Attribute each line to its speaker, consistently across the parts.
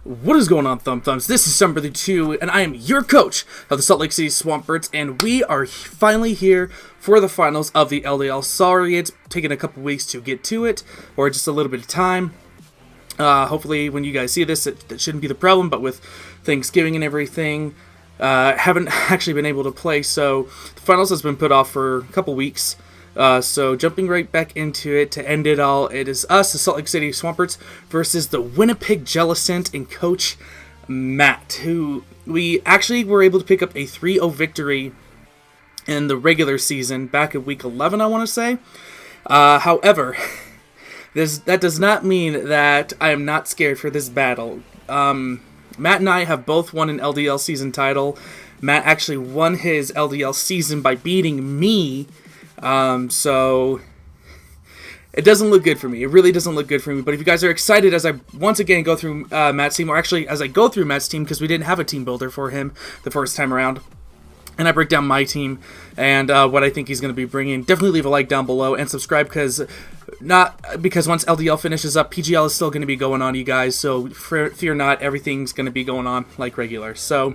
Speaker 1: What is going on, Thumbthumbs? This is Thumbbrother 2, and I am your coach of the Salt Lake City Swampert, and we are finally here for the finals of the LDL. Sorry, it's taken a couple weeks to get to it, or just a little bit of time. Hopefully, when you guys see this, that shouldn't be the problem, but with Thanksgiving and everything, haven't actually been able to play, so the finals has been put off for a couple weeks. So jumping right back into it to end it all, it is us, the Salt Lake City Swamperts, versus the Winnipeg Jellicent and Coach Matt, who we actually were able to pick up a 3-0 victory in the regular season back in week 11, I want to say. However, that does not mean that I am not scared for this battle. Matt and I have both won an LDL season title. Matt actually won his LDL season by beating me. So it doesn't look good for me. It really doesn't look good for me. But if you guys are excited as I once again go through Matt's team, or actually as I go through Matt's team, because we didn't have a team builder for him the first time around, and I break down my team and what I think he's going to be bringing, definitely leave a like down below and subscribe, because once LDL finishes up, PGL is still going to be going on, you guys. So fear not, everything's going to be going on like regular. So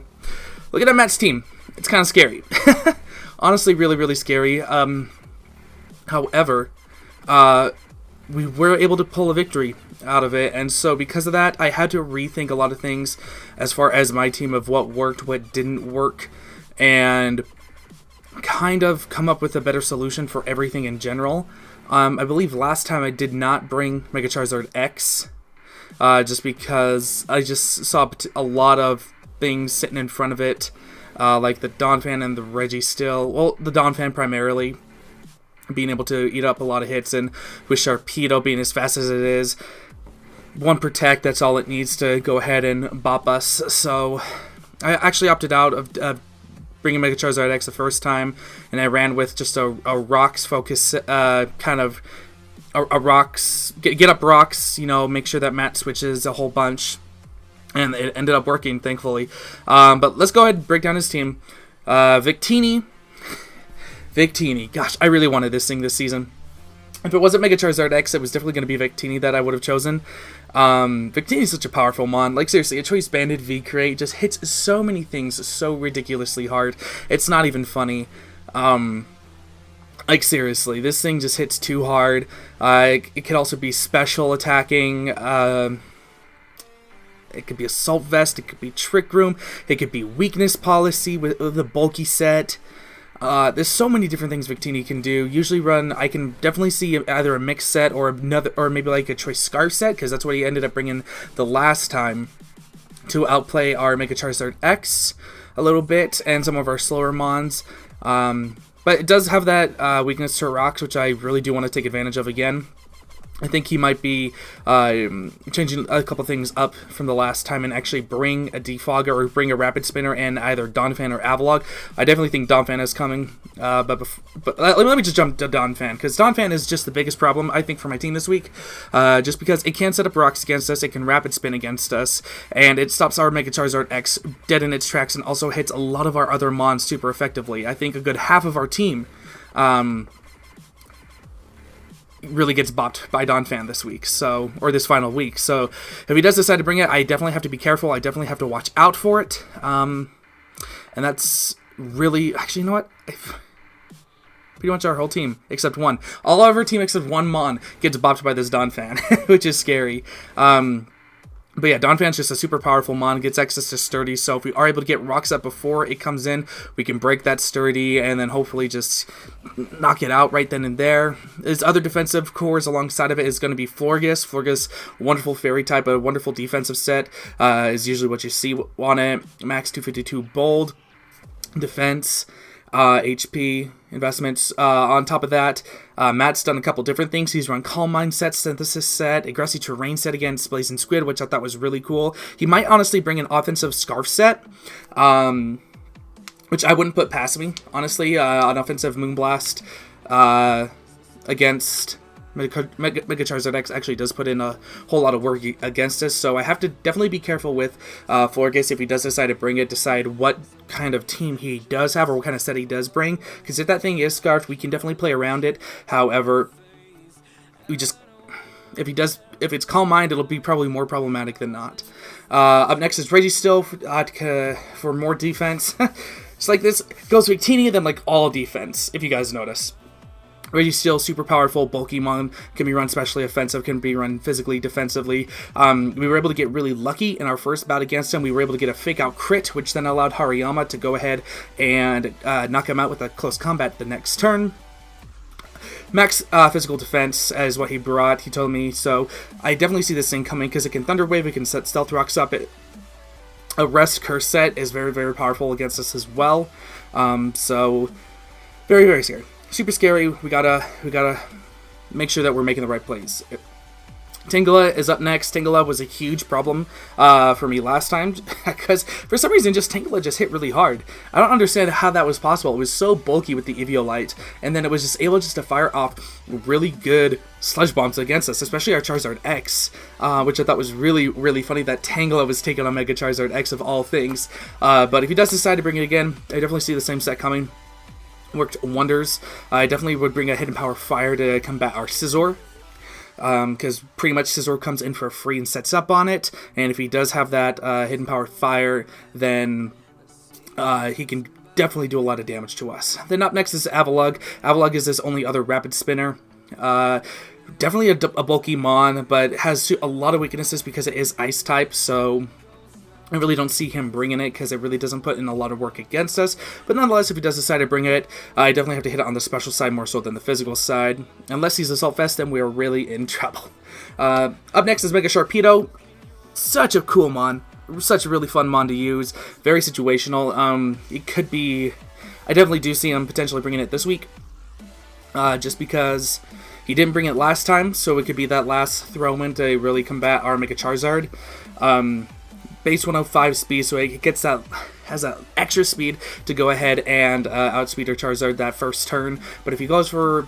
Speaker 1: look at Matt's team. It's kind of scary. Honestly, really, really scary. However, we were able to pull a victory out of it, and so because of that, I had to rethink a lot of things as far as my team, of what worked, what didn't work, and kind of come up with a better solution for everything in general. I believe last time I did not bring Mega Charizard X, just because I just saw a lot of things sitting in front of it. Like the Donphan and the Registeel. Well, the Donphan primarily being able to eat up a lot of hits, and with Sharpedo being as fast as it is, one Protect, that's all it needs to go ahead and bop us. So I actually opted out of bringing Mega Charizard X the first time, and I ran with just a Rocks focus, kind of a Rocks, get up Rocks, you know, make sure that Matt switches a whole bunch. And it ended up working, thankfully. But let's go ahead and break down his team. Victini. Gosh, I really wanted this thing this season. If it wasn't Mega Charizard X, it was definitely going to be Victini that I would have chosen. Victini is such a powerful mon. Like, seriously, a Choice Banded V-Crate just hits so many things so ridiculously hard. It's not even funny. Like, seriously, this thing just hits too hard. It can also be special attacking. It could be Assault Vest, it could be Trick Room, it could be Weakness Policy with the bulky set. There's so many different things Victini can do. Usually I can definitely see either a mixed set or another, or maybe like a Choice Scarf set, because that's what he ended up bringing the last time to outplay our Mega Charizard X a little bit and some of our slower mons. But it does have that weakness to rocks, which I really do want to take advantage of again. I think he might be changing a couple things up from the last time and actually bring a Defogger or bring a Rapid Spinner and either Donphan or Avalok. I definitely think Donphan is coming, but let me just jump to Donphan, because Donphan is just the biggest problem, I think, for my team this week, just because it can set up rocks against us, it can Rapid Spin against us, and it stops our Mega Charizard X dead in its tracks and also hits a lot of our other mons super effectively. I think a good half of our team really gets bopped by Donphan this week, or this final week. So if he does decide to bring it, I definitely have to be careful. I definitely have to watch out for it. And that's really, actually, you know what? Pretty much our whole team except one. All of our team except one mon gets bopped by this Donphan, which is scary. But yeah, Donphan's just a super powerful mon, gets access to Sturdy, so if we are able to get rocks up before it comes in, we can break that Sturdy and then hopefully just knock it out right then and there. His other defensive cores alongside of it is going to be Florges. Florges, wonderful fairy type, a wonderful defensive set, is usually what you see on it. Max 252 bold, defense, HP, investments. On top of that, Matt's done a couple different things. He's run Calm Mind set, Synthesis set, Aggressive Terrain set against Blazing Squid, which I thought was really cool. He might honestly bring an Offensive Scarf set, which I wouldn't put past me, honestly. An Offensive Moonblast against Mega Charizard X actually does put in a whole lot of work against us, so I have to definitely be careful with Florges if he does decide to bring it, decide what kind of team he does have or what kind of set he does bring, because if that thing is scarfed, we can definitely play around it. However, if he does if it's Calm Mind, it'll be probably more problematic than not. Up next is Registeel for more defense. It's like this goes Victini and then like all defense, if you guys notice. Registeel, super powerful, bulky mon, can be run specially offensive, can be run physically, defensively. We were able to get really lucky in our first bout against him. We were able to get a fake out crit, which then allowed Hariyama to go ahead and knock him out with a close combat the next turn. Max physical defense is what he brought, he told me, so I definitely see this thing coming because it can Thunder Wave, it can set Stealth Rocks up. A Rest Curse set is very, very powerful against us as well. So, very, very scary. Super scary. We gotta make sure that we're making the right plays. Tingala is up next. Tingala was a huge problem for me last time because for some reason Tingala just hit really hard. I don't understand how that was possible. It was so bulky with the Eviolite, and then it was just able to fire off really good sludge bombs against us, especially our Charizard X, which I thought was really, really funny that Tangela was taking on Mega Charizard X of all things. But if he does decide to bring it again, I definitely see the same set coming. Worked wonders. I definitely would bring a Hidden Power Fire to combat our Scizor. Because pretty much Scizor comes in for free and sets up on it, and if he does have that Hidden Power Fire, then he can definitely do a lot of damage to us. Then up next is Avalugg. Avalugg is his only other Rapid Spinner. Definitely a bulky mon, but has a lot of weaknesses because it is Ice type, so I really don't see him bringing it because it really doesn't put in a lot of work against us. But nonetheless, if he does decide to bring it, I definitely have to hit it on the special side more so than the physical side. Unless he's Assault Vest, then we are really in trouble. Up next is Mega Sharpedo. Such a cool mon. Such a really fun mon to use. Very situational. It could be... I definitely do see him potentially bringing it this week. Just because he didn't bring it last time, so it could be that last throw-in to really combat our Mega Charizard. Base 105 speed, so it gets that, has that extra speed to go ahead and outspeed our Charizard that first turn. But if he goes for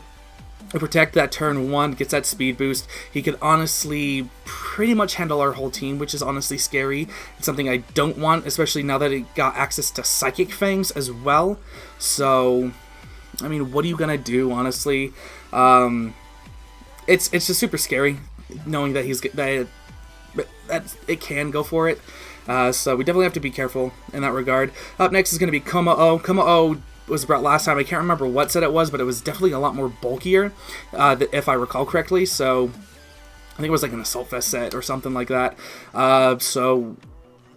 Speaker 1: a Protect that turn 1, gets that speed boost, he could honestly pretty much handle our whole team, which is honestly scary. It's something I don't want, especially now that it got access to Psychic Fangs as well. So, I mean, what are you gonna do, honestly? It's just super scary knowing that that it can go for it. So we definitely have to be careful in that regard. Up next is going to be Kommo-o. Kommo-o was brought last time. I can't remember what set it was, but it was definitely a lot more bulkier, if I recall correctly. So I think it was like an Assault Vest set or something like that. So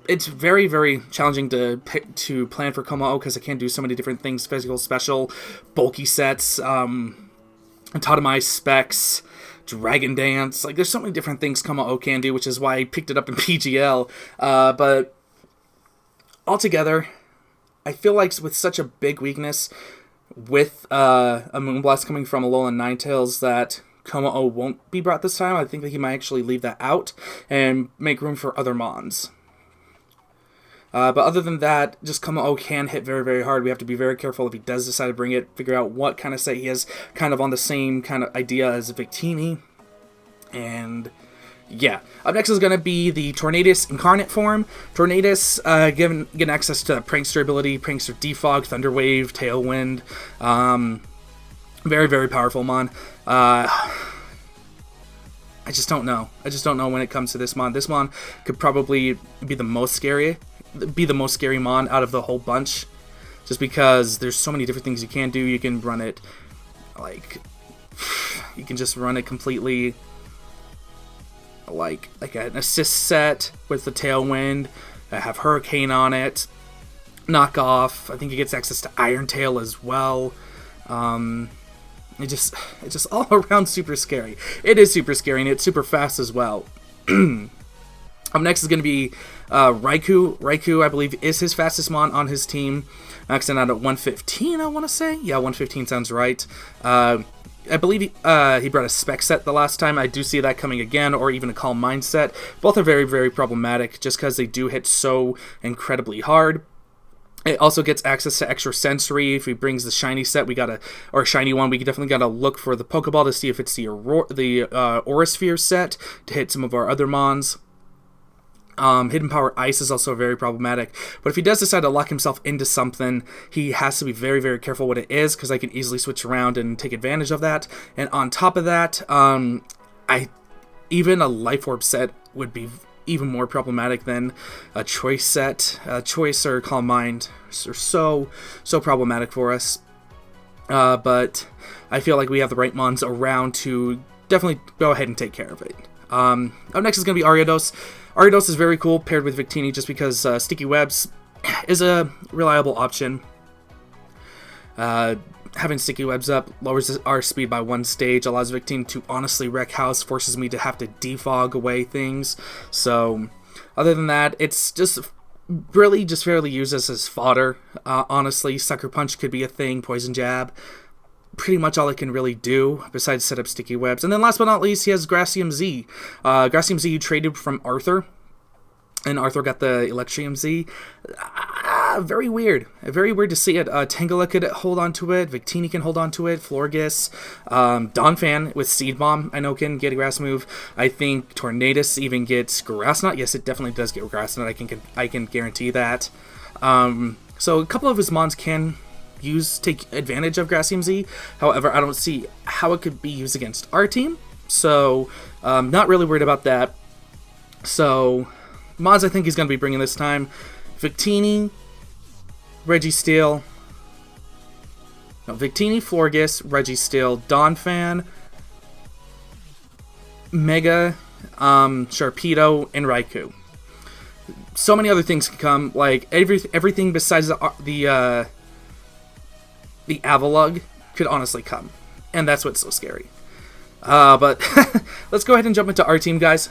Speaker 1: it's very, very challenging to plan for Kommo-o because I can't do so many different things. Physical, special, bulky sets, Totemize specs, Dragon Dance, like there's so many different things Kommo-o can do, which is why I picked it up in PGL, but altogether, I feel like with such a big weakness, with a Moonblast coming from Alolan Ninetales, that Kommo-o won't be brought this time. I think that he might actually leave that out and make room for other Mons. But other than that, just Kommo-o can hit very, very hard. We have to be very careful if he does decide to bring it, figure out what kind of set he has, kind of on the same kind of idea as Victini. And yeah, up next is going to be the Tornadus Incarnate form. Tornadus, getting access to Prankster ability, Prankster Defog, Thunder Wave, Tailwind. Very, very powerful mon. I just don't know. I just don't know when it comes to this mon. This mon could probably be the most scary mon out of the whole bunch, just because there's so many different things you can do. You can run it like, you can just run it completely like an assist set with the Tailwind, have Hurricane on it, knock off. I think it gets access to Iron Tail as well. It's just all around super scary. It is super scary, and it's super fast as well. Up next is going to be Raikou. Raikou, I believe, is his fastest mon on his team. Maxing out at 115, I want to say. Yeah, 115 sounds right. I believe he brought a spec set the last time. I do see that coming again, or even a Calm Mind set. Both are very, very problematic, just because they do hit so incredibly hard. It also gets access to extra sensory. If he brings the shiny set, or shiny one, we definitely gotta look for the Pokeball to see if it's the Aurasphere set to hit some of our other mons. Hidden Power Ice is also very problematic, but if he does decide to lock himself into something, he has to be very, very careful what it is, because I can easily switch around and take advantage of that. And on top of that, I even a Life Orb set would be even more problematic than a choice set. Choice or Calm Mind are so problematic for us. But I feel like we have the right mons around to definitely go ahead and take care of it. Up next is going to be Ariados. Ariados is very cool paired with Victini just because Sticky Webs is a reliable option. Having Sticky Webs up lowers our speed by 1 stage, allows Victini to honestly wreck house, forces me to have to defog away things. So, other than that, it's just really just fairly used as fodder. Honestly, Sucker Punch could be a thing, Poison Jab. Pretty much all it can really do, besides set up Sticky Webs. And then last but not least, he has Gracium Z. Gracium Z you traded from Arthur, and Arthur got the Electrium Z. Very weird. Very weird to see it. Tangela could hold on to it. Victini can hold on to it. Florges. Donphan with Seed Bomb, I know can get a grass move. I think Tornadus even gets Grass Knot. Yes, it definitely does get Grass Knot. I can guarantee that. So a couple of his mons can take advantage of Gracium Z. However, I don't see how it could be used against our team. So, not really worried about that. So, mods I think he's going to be bringing this time. Victini, Registeel, Victini, Florges, Registeel, Donphan, Mega, Sharpedo, and Raikou. So many other things can come, like everything besides the Avalugg could honestly come, and that's what's so scary. But let's go ahead and jump into our team, guys.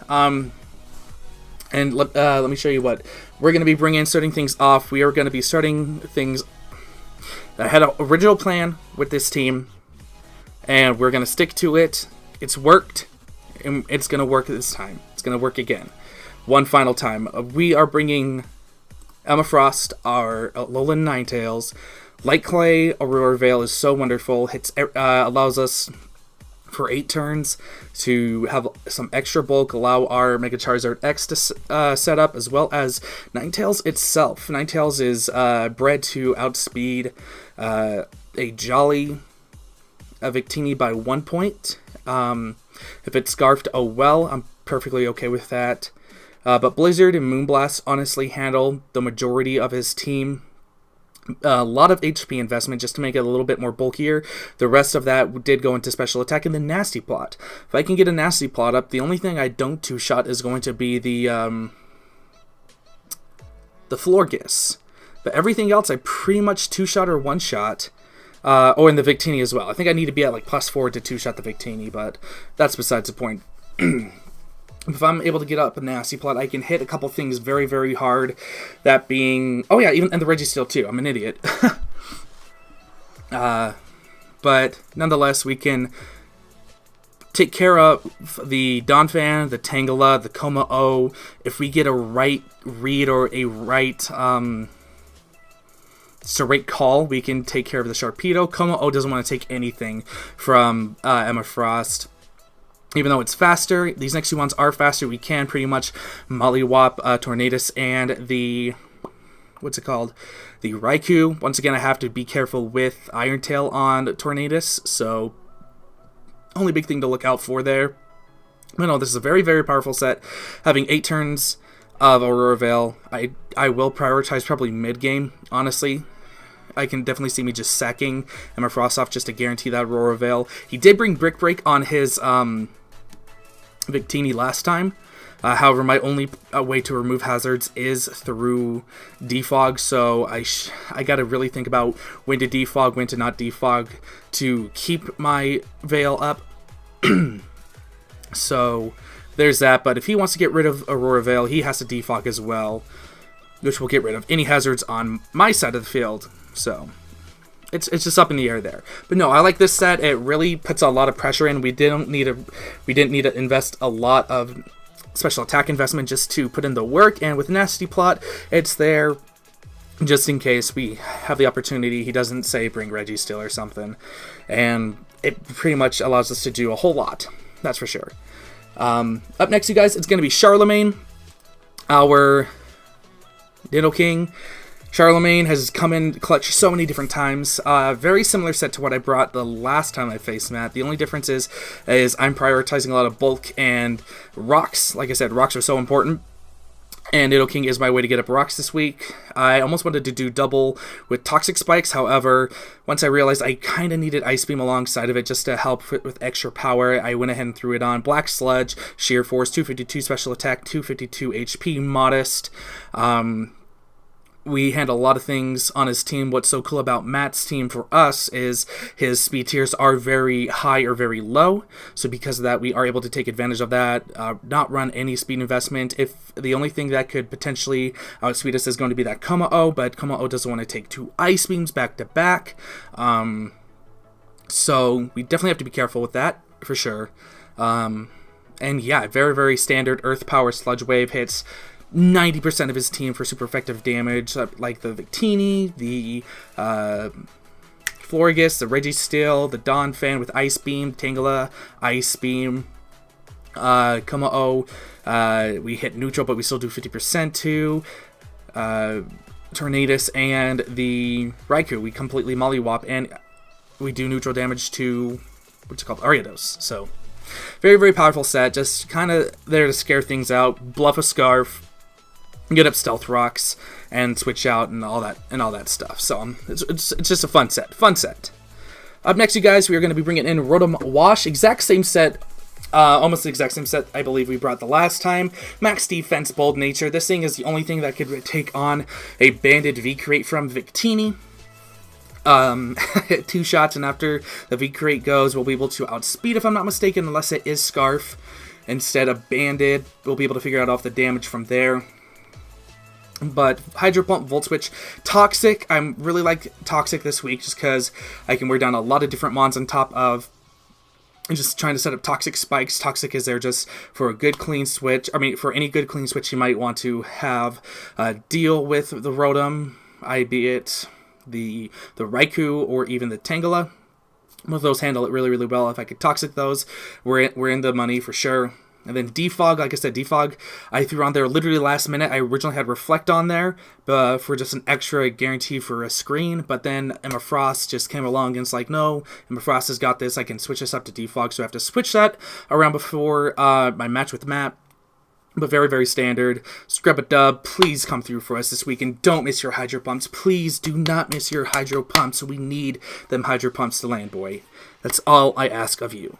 Speaker 1: And let me show you what we're going to be starting things off. We are going to be starting things. I had an original plan with this team, and we're going to stick to it. It's worked, and it's going to work this time. It's going to work again. One final time. We are bringing Emma Frost, our Alolan Ninetales. Light Clay, Aurora Veil is so wonderful. Allows us for 8 turns to have some extra bulk, allow our Mega Charizard X to set up, as well as Ninetales itself. Ninetales is bred to outspeed a Jolly Victini by 1 point. If it's Scarfed, oh well, I'm perfectly okay with that. But Blizzard and Moonblast honestly handle the majority of his team. A lot of HP investment just to make it a little bit more bulkier. The rest of that did go into special attack and the Nasty Plot. If I can get a Nasty Plot up, the only thing I don't two-shot is going to be the Florges. But everything else I pretty much two-shot or one-shot. Or in the Victini as well. I think I need to be at like +4 to two-shot the Victini, but that's besides the point. If I'm able to get up a Nasty Plot, I can hit a couple things very, very hard. That being... Oh yeah, and the Registeel too. I'm an idiot. But nonetheless, we can take care of the Donphan, the Tangela, the Kommo-o. If we get a right read or a right... straight call, we can take care of the Sharpedo. Kommo-o doesn't want to take anything from Emma Frost. Even though it's faster, these next 2 ones are faster. We can pretty much mollywop Tornadus and the... What's it called? The Raikou. Once again, I have to be careful with Iron Tail on Tornadus, so... Only big thing to look out for there. But no, this is a very, very powerful set. Having 8 turns of Aurora Veil, I will prioritize probably mid-game, honestly. I can definitely see me just sacking Emma Frost off just to guarantee that Aurora Veil. He did bring Brick Break on his Victini last time. However, my only way to remove hazards is through defog, so I got to really think about when to defog, when to not defog to keep my Veil up. So there's that, but if he wants to get rid of Aurora Veil, he has to defog as well, which will get rid of any hazards on my side of the field. So it's just up in the air there. But no, I like this set. It really puts a lot of pressure in. We didn't need to invest a lot of special attack investment just to put in the work. And with Nasty Plot, it's there just in case we have the opportunity. He doesn't say bring Registeel or something, and it pretty much allows us to do a whole lot. That's for sure. Up next, you guys, it's going to be Charlemagne, our Nidoking. Charlemagne has come in clutch so many different times. Very similar set to what I brought the last time I faced Matt. The only difference is I'm prioritizing a lot of bulk and rocks. Like I said, rocks are so important. And Nido King is my way to get up rocks this week. I almost wanted to do double with Toxic Spikes. However, once I realized I kind of needed Ice Beam alongside of it just to help with extra power, I went ahead and threw it on. Black Sludge, Sheer Force, 252 Special Attack, 252 HP, Modest. We handle a lot of things on his team. What's so cool about Matt's team for us is his speed tiers are very high or very low. So because of that, we are able to take advantage of that, not run any speed investment. If the only thing that could potentially outspeed us is going to be that Komao, but Komao doesn't want to take 2 Ice Beams back to back. So we definitely have to be careful with that, for sure. And yeah, very, very standard Earth Power Sludge Wave hits 90% of his team for super effective damage, like the Victini, the Florges, the Registeel, the Dawn Fan with Ice Beam, Tangela, Ice Beam, Komao. We hit neutral, but we still do 50% to Tornadus and the Raikou. We completely mollywop, and we do neutral damage to, what's it called, Ariados. So, very, very powerful set, just kind of there to scare things out, bluff a Scarf, get up Stealth Rocks, and switch out and all that stuff. So it's just a fun set. Up next, you guys, we are going to be bringing in Rotom Wash, exact same set, almost the exact same set I believe we brought the last time. Max Defense, Bold Nature. This thing is the only thing that could take on a banded V-Create from Victini. 2 shots, and after the V-Create goes, we'll be able to outspeed, if I'm not mistaken, unless it is Scarf instead of banded. We'll be able to figure out off the damage from there. But Hydro Pump, Volt Switch, Toxic. I really like Toxic this week just because I can wear down a lot of different mons on top of just trying to set up Toxic Spikes. Toxic is there just for a good clean switch. I mean, for any good clean switch you might want to have deal with the Rotom, be it the Raikou or even the Tangela. Both of those handle it really, really well. If I could Toxic those, we're in the money for sure. And then Defog, like I said, Defog, I threw on there literally last minute. I originally had Reflect on there for just an extra guarantee for a screen. But then Emma Frost just came along and it's like, no, Emma Frost has got this. I can switch this up to Defog. So I have to switch that around before my match with Matt. But very, very standard. Scrub a Dub, please come through for us this week. And don't miss your Hydro Pumps. Please do not miss your Hydro Pumps. We need them Hydro Pumps to land, boy. That's all I ask of you.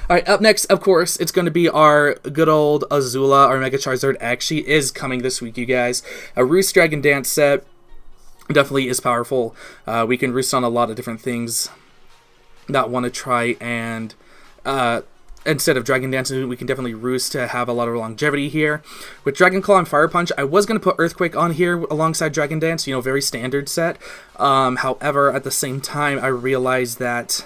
Speaker 1: Alright, up next, of course, it's going to be our good old Azula, our Mega Charizard X. She is coming this week, you guys. A Roost Dragon Dance set definitely is powerful. We can roost on a lot of different things that want to try and... instead of Dragon Dance, we can definitely roost to have a lot of longevity here. With Dragon Claw and Fire Punch, I was going to put Earthquake on here alongside Dragon Dance, you know, very standard set. However, at the same time, I realized that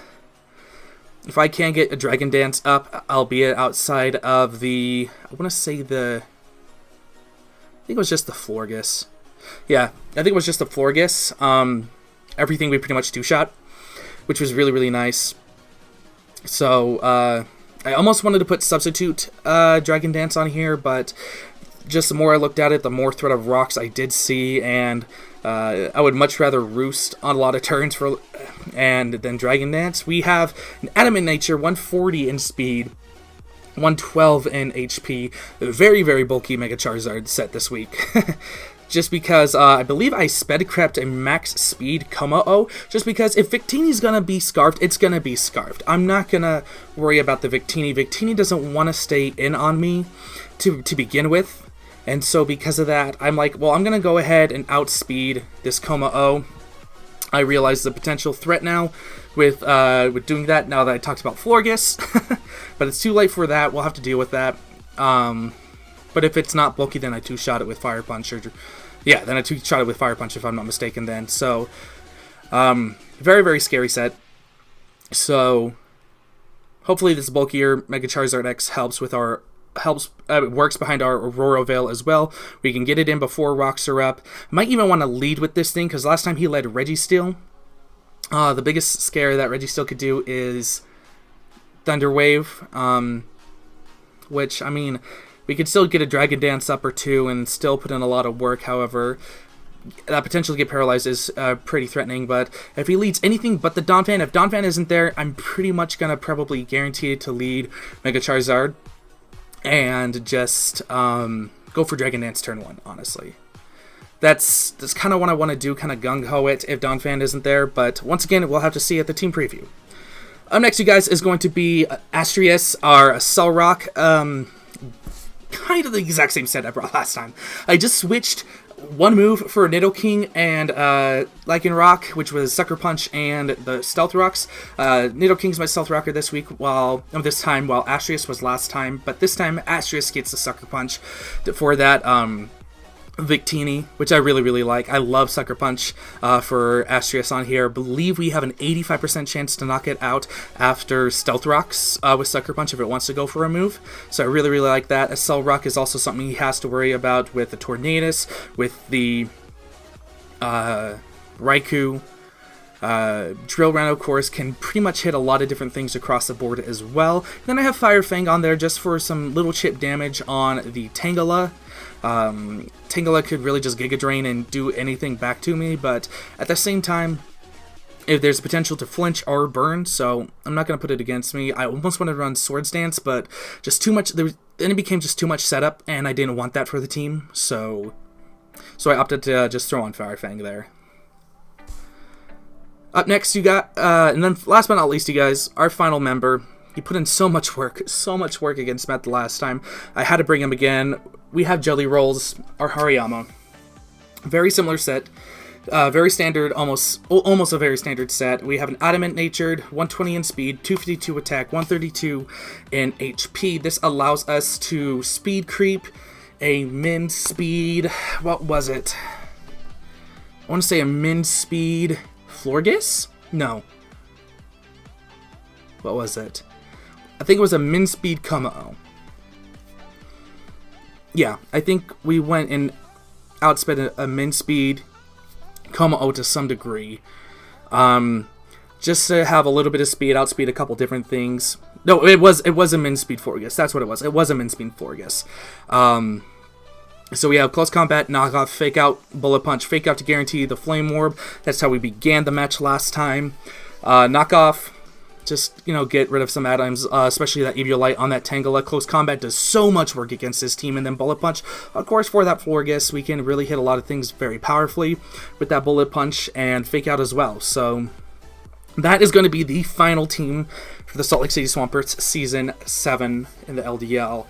Speaker 1: if I can get a Dragon Dance up, albeit outside of the, I want to say I think it was just the Florges. Yeah, I think it was just the Florges. Everything we pretty much two-shot, which was really, really nice. So, I almost wanted to put Substitute Dragon Dance on here, but just the more I looked at it, the more threat of rocks I did see, and I would much rather Roost on a lot of turns and then Dragon Dance. We have an Adamant Nature, 140 in speed, 112 in HP, a very, very bulky Mega Charizard set this week. Just because I believe I sped crept a max speed Komao, just because if Victini's gonna be Scarfed, it's gonna be Scarfed. I'm not gonna worry about the Victini. Victini doesn't want to stay in on me to begin with, and so because of that, I'm like, well, I'm gonna go ahead and outspeed this Komao. I realize the potential threat now with doing that now that I talked about Florges, but it's too late for that. We'll have to deal with that. But if it's not bulky, then I two-shot it with Fire Punch. Then I two-shot it with Fire Punch, if I'm not mistaken then. So, very, very scary set. So, hopefully this bulkier Mega Charizard X works behind our Aurora Veil as well. We can get it in before rocks are up. Might even want to lead with this thing, because last time he led Registeel. The biggest scare that Registeel could do is Thunder Wave, which, I mean... we could still get a Dragon Dance up or two and still put in a lot of work. However, potential to get paralyzed is pretty threatening, but if he leads anything but the Donphan, if Donphan isn't there, I'm pretty much going to probably guarantee to lead Mega Charizard and just go for Dragon Dance turn 1, honestly. That's kind of what I want to do, kind of gung-ho it if Donphan isn't there, but once again, we'll have to see at the team preview. Up next, you guys, is going to be Astrius, our Cellrock, kind of the exact same set I brought last time. I just switched one move for Nidoking and Lycanroc, which was Sucker Punch and the Stealth Rocks. Nidoking's my Stealth Rocker this week, while Astrius was last time, but this time Astrius gets the Sucker Punch for that Victini, which I really like. I love Sucker Punch for Astrius on here. I believe we have an 85% chance to knock it out after Stealth Rocks with Sucker Punch if it wants to go for a move. So I really like that. A Cell Rock is also something he has to worry about with the Tornadus, with the Raikou. Drill Round, of course, can pretty much hit a lot of different things across the board as well. Then I have Fire Fang on there just for some little chip damage on the Tangela. Tangela could really just Giga Drain and do anything back to me, but at the same time, if there's potential to flinch or burn, so I'm not going to put it against me. I almost wanted to run Swords Dance, but just too much, then it became just too much setup, and I didn't want that for the team, so I opted to just throw on Fire Fang there. Up next, you got, and then last but not least, you guys, our final member. He put in so much work against Matt the last time. I had to bring him again. We have Jelly Rolls, our Hariyama. Very similar set. Very standard, almost a very standard set. We have an Adamant Natured, 120 in speed, 252 attack, 132 in HP. This allows us to speed creep a min speed, what was it? I want to say a min speed Florges? No. What was it? I think it was a min speed Kuma-O. Yeah, I think we went and outsped a min speed Kuma-O to some degree. Just to have a little bit of speed, outspeed a couple different things. No, it was a min speed Florges. That's what it was. It was a min speed Florges. So we have Close Combat, Knockoff, Fake Out, Bullet Punch, Fake Out to guarantee the Flame Orb. That's how we began the match last time. Knockoff, just, get rid of some items, especially that Eviolite on that Tangela. Close Combat does so much work against this team. And then Bullet Punch, of course, for that Florges, we can really hit a lot of things very powerfully with that Bullet Punch and Fake Out as well. So that is going to be the final team for the Salt Lake City Swamperts Season 7 in the LDL.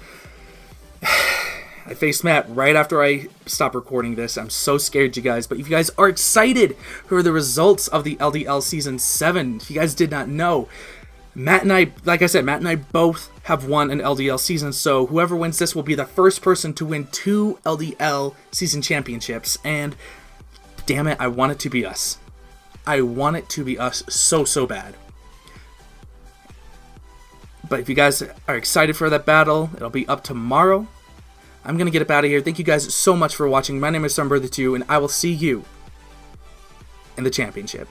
Speaker 1: I faced Matt right after I stopped recording this. I'm so scared, you guys. But if you guys are excited for the results of the LDL Season 7, if you guys did not know, Matt and I, like I said, Matt and I both have won an LDL season. So whoever wins this will be the first person to win 2 LDL season championships. And damn it, I want it to be us. I want it to be us so bad. But if you guys are excited for that battle, it'll be up tomorrow. I'm going to get up out of here. Thank you guys so much for watching. My name is Thumbbrother 2, and I will see you in the championship.